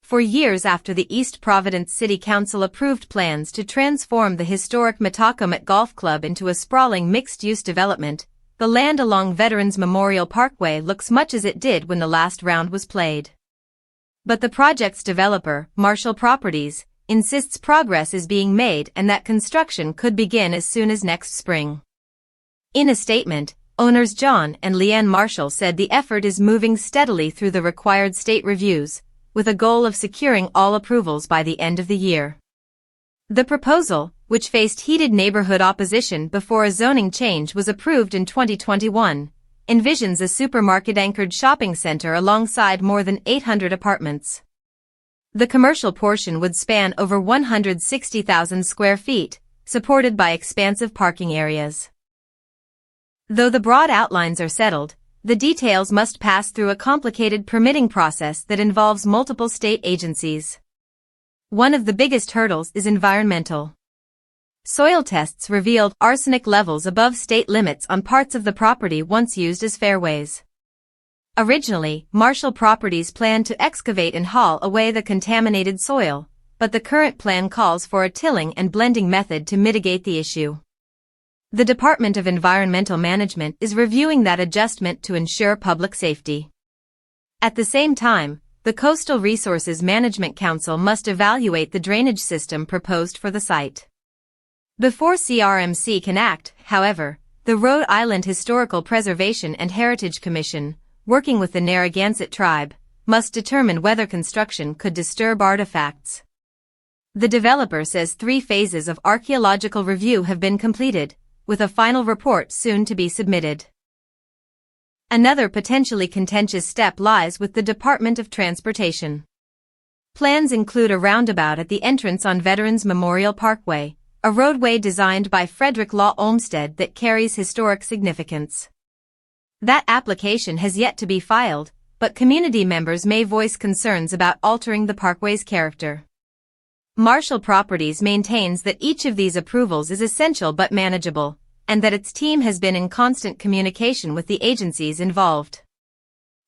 For years after the East Providence City Council approved plans to transform the historic Metacomet Golf Club into a sprawling mixed-use development, the land along Veterans Memorial Parkway looks much as it did when the last round was played. But the project's developer, Marshall Properties, insists progress is being made and that construction could begin as soon as next spring. In a statement, owners John and Leanne Marshall said the effort is moving steadily through the required state reviews, with a goal of securing all approvals by the end of the year. The proposal, which faced heated neighborhood opposition before a zoning change was approved in 2021, envisions a supermarket-anchored shopping center alongside more than 800 apartments. The commercial portion would span over 160,000 square feet, supported by expansive parking areas. Though the broad outlines are settled, the details must pass through a complicated permitting process that involves multiple state agencies. One of the biggest hurdles is environmental. Soil tests revealed arsenic levels above state limits on parts of the property once used as fairways. Originally, Marshall Properties planned to excavate and haul away the contaminated soil, but the current plan calls for a tilling and blending method to mitigate the issue. The Department of Environmental Management is reviewing that adjustment to ensure public safety. At the same time, the Coastal Resources Management Council must evaluate the drainage system proposed for the site. Before CRMC can act, however, the Rhode Island Historical Preservation and Heritage Commission, working with the Narragansett Tribe, must determine whether construction could disturb artifacts. The developer says 3 phases of archaeological review have been completed, with a final report soon to be submitted. Another potentially contentious step lies with the Department of Transportation. Plans include a roundabout at the entrance on Veterans Memorial Parkway, a roadway designed by Frederick Law Olmsted that carries historic significance. That application has yet to be filed, but community members may voice concerns about altering the parkway's character. Marshall Properties maintains that each of these approvals is essential but manageable, and that its team has been in constant communication with the agencies involved.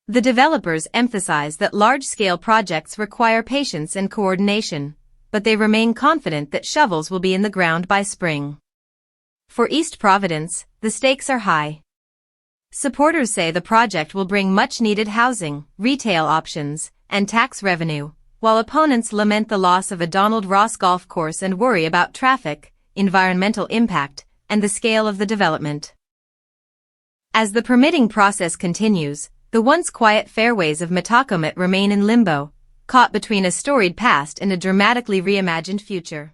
The developers emphasize that large-scale projects require patience and coordination, but they remain confident that shovels will be in the ground by spring. For East Providence, the stakes are high. Supporters say the project will bring much-needed housing, retail options, and tax revenue, while opponents lament the loss of a Donald Ross golf course and worry about traffic, environmental impact, and the scale of the development. As the permitting process continues, the once quiet fairways of Metacomet remain in limbo, caught between a storied past and a dramatically reimagined future.